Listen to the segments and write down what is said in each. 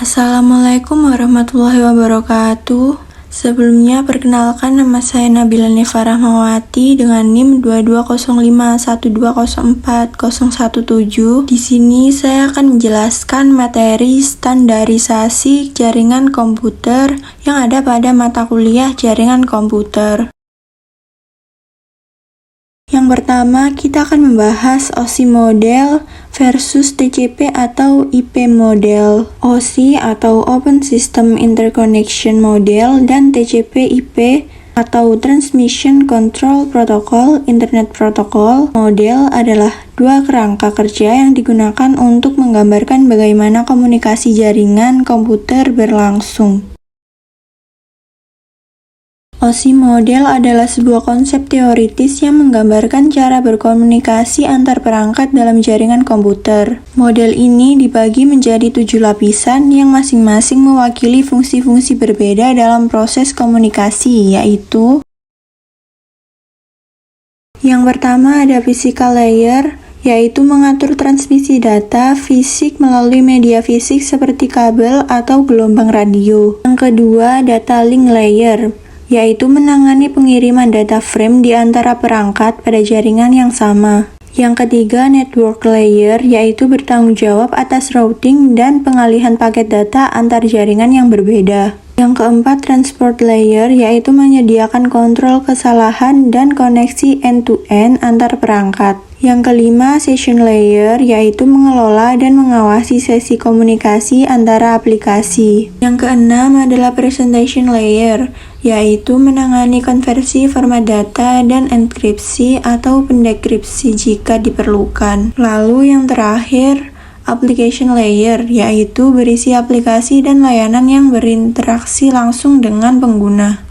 Assalamualaikum warahmatullahi wabarakatuh. Sebelumnya perkenalkan, nama saya Nabila Neva Rahmawati dengan NIM 220512040117. Di sini saya akan menjelaskan materi standarisasi jaringan komputer yang ada pada mata kuliah jaringan komputer. Yang pertama, kita akan membahas OSI model versus TCP atau IP model. OSI atau Open System Interconnection Model dan TCP IP atau Transmission Control Protocol Internet Protocol model adalah dua kerangka kerja yang digunakan untuk menggambarkan bagaimana komunikasi jaringan komputer berlangsung. OSI model adalah sebuah konsep teoritis yang menggambarkan cara berkomunikasi antar perangkat dalam jaringan komputer. Model ini dibagi menjadi 7 lapisan yang masing-masing mewakili fungsi-fungsi berbeda dalam proses komunikasi, yaitu yang pertama ada physical layer, yaitu mengatur transmisi data fisik melalui media fisik seperti kabel atau gelombang radio. Yang kedua, data link layer, yaitu menangani pengiriman data frame di antara perangkat pada jaringan yang sama. Yang ketiga, network layer, yaitu bertanggung jawab atas routing dan pengalihan paket data antar jaringan yang berbeda. Yang keempat, transport layer, yaitu menyediakan kontrol kesalahan dan koneksi end-to-end antar perangkat. Yang kelima, session layer, yaitu mengelola dan mengawasi sesi komunikasi antara aplikasi. Yang keenam adalah presentation layer, yaitu menangani konversi format data dan enkripsi atau pendekripsi jika diperlukan. Lalu yang terakhir, application layer, yaitu berisi aplikasi dan layanan yang berinteraksi langsung dengan pengguna.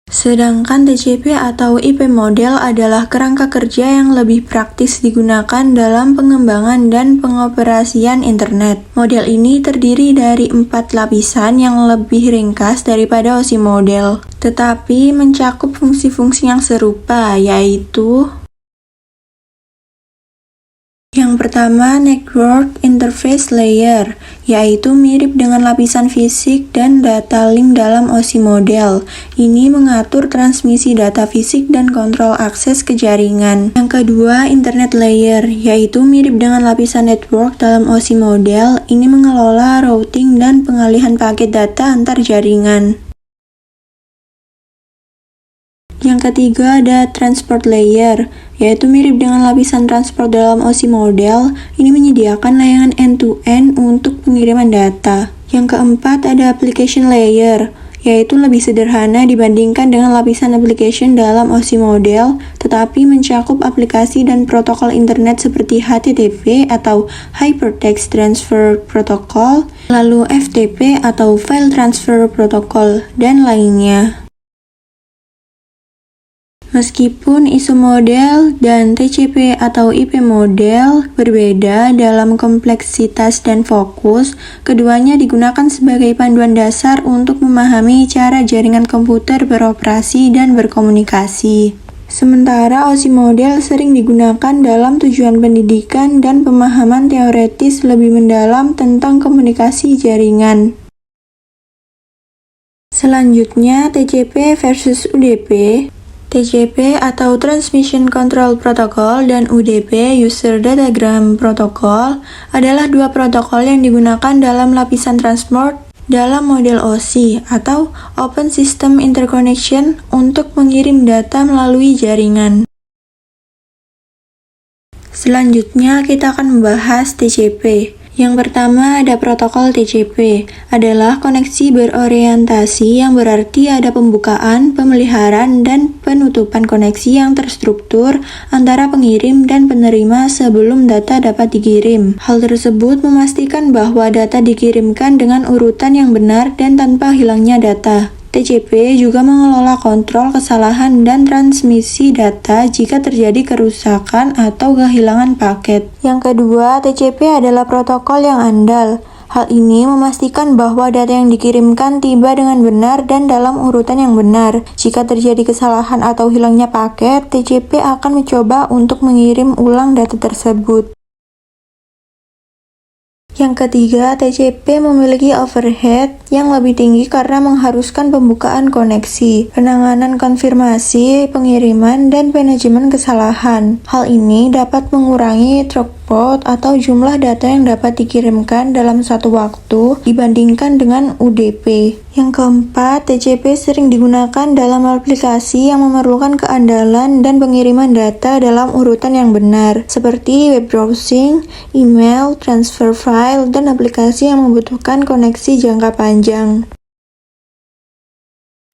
Sedangkan TCP atau IP model adalah kerangka kerja yang lebih praktis digunakan dalam pengembangan dan pengoperasian internet. Model ini terdiri dari 4 lapisan yang lebih ringkas daripada OSI model, tetapi mencakup fungsi-fungsi yang serupa, yaitu yang pertama, network interface layer, yaitu mirip dengan lapisan fisik dan data link dalam OSI model. Ini mengatur transmisi data fisik dan kontrol akses ke jaringan. Yang kedua, internet layer, yaitu mirip dengan lapisan network dalam OSI model. Ini mengelola routing dan pengalihan paket data antar jaringan. Yang ketiga ada transport layer, yaitu mirip dengan lapisan transport dalam OSI model. Ini menyediakan layanan end-to-end untuk pengiriman data. Yang keempat ada application layer, yaitu lebih sederhana dibandingkan dengan lapisan application dalam OSI model, tetapi mencakup aplikasi dan protokol internet seperti HTTP atau Hypertext Transfer Protocol, lalu FTP atau File Transfer Protocol, dan lainnya. Meskipun ISO model dan TCP atau IP model berbeda dalam kompleksitas dan fokus, keduanya digunakan sebagai panduan dasar untuk memahami cara jaringan komputer beroperasi dan berkomunikasi. Sementara OSI model sering digunakan dalam tujuan pendidikan dan pemahaman teoretis lebih mendalam tentang komunikasi jaringan. Selanjutnya, TCP versus UDP. TCP atau Transmission Control Protocol dan UDP User Datagram Protocol adalah dua protokol yang digunakan dalam lapisan transport dalam model OSI atau Open System Interconnection untuk mengirim data melalui jaringan. Selanjutnya kita akan membahas TCP. Yang pertama ada protokol TCP, adalah koneksi berorientasi yang berarti ada pembukaan, pemeliharaan, dan penutupan koneksi yang terstruktur antara pengirim dan penerima sebelum data dapat dikirim. Hal tersebut memastikan bahwa data dikirimkan dengan urutan yang benar dan tanpa hilangnya data. TCP juga mengelola kontrol kesalahan dan transmisi data jika terjadi kerusakan atau kehilangan paket. Yang kedua, TCP adalah protokol yang andal. Hal ini memastikan bahwa data yang dikirimkan tiba dengan benar dan dalam urutan yang benar. Jika terjadi kesalahan atau hilangnya paket, TCP akan mencoba untuk mengirim ulang data tersebut. Yang ketiga, TCP memiliki overhead yang lebih tinggi karena mengharuskan pembukaan koneksi, penanganan konfirmasi, pengiriman, dan manajemen kesalahan. Hal ini dapat mengurangi throughput atau jumlah data yang dapat dikirimkan dalam satu waktu dibandingkan dengan UDP. Yang keempat, TCP sering digunakan dalam aplikasi yang memerlukan keandalan dan pengiriman data dalam urutan yang benar, seperti web browsing, email, transfer file, dan aplikasi yang membutuhkan koneksi jangka panjang.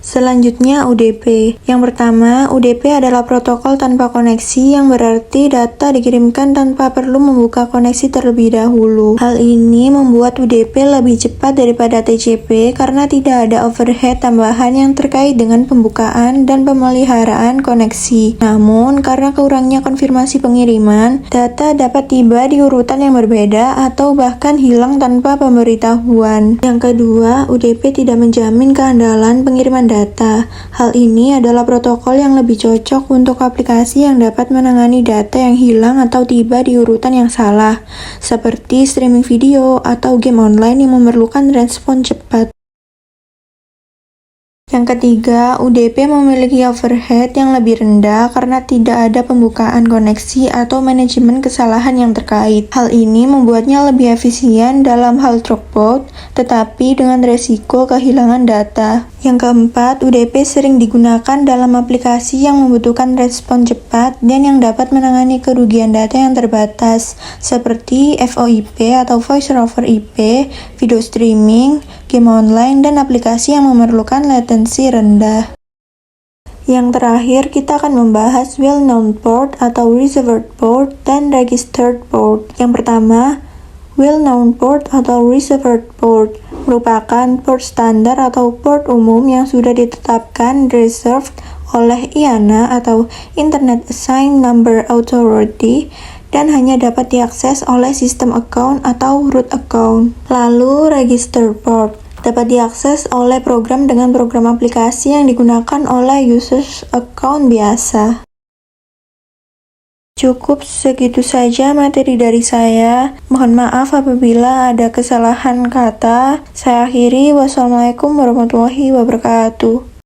Selanjutnya UDP. Yang pertama, UDP adalah protokol tanpa koneksi yang berarti data dikirimkan tanpa perlu membuka koneksi terlebih dahulu. Hal ini membuat UDP lebih cepat daripada TCP karena tidak ada overhead tambahan yang terkait dengan pembukaan dan pemeliharaan koneksi. Namun, karena kurangnya konfirmasi pengiriman, data dapat tiba di urutan yang berbeda atau bahkan hilang tanpa pemberitahuan. Yang kedua, UDP tidak menjamin keandalan pengiriman data. Hal ini adalah protokol yang lebih cocok untuk aplikasi yang dapat menangani data yang hilang atau tiba di urutan yang salah, seperti streaming video atau game online yang memerlukan respon cepat. Yang ketiga, UDP memiliki overhead yang lebih rendah karena tidak ada pembukaan koneksi atau manajemen kesalahan yang terkait. Hal ini membuatnya lebih efisien dalam hal throughput, tetapi dengan resiko kehilangan data. Yang keempat, UDP sering digunakan dalam aplikasi yang membutuhkan respon cepat dan yang dapat menangani kerugian data yang terbatas, seperti VoIP atau Voice over IP, video streaming, game online, dan aplikasi yang memerlukan latensi rendah. Yang terakhir, kita akan membahas well-known port atau reserved port dan registered port. Yang pertama, well-known port atau reserved port merupakan port standar atau port umum yang sudah ditetapkan reserved oleh IANA atau Internet Assigned Number Authority dan hanya dapat diakses oleh sistem account atau root account. Lalu registered port dapat diakses oleh program dengan program aplikasi yang digunakan oleh users account biasa. Cukup segitu saja materi dari saya. Mohon maaf apabila ada kesalahan kata. Saya akhiri. Wassalamualaikum warahmatullahi wabarakatuh.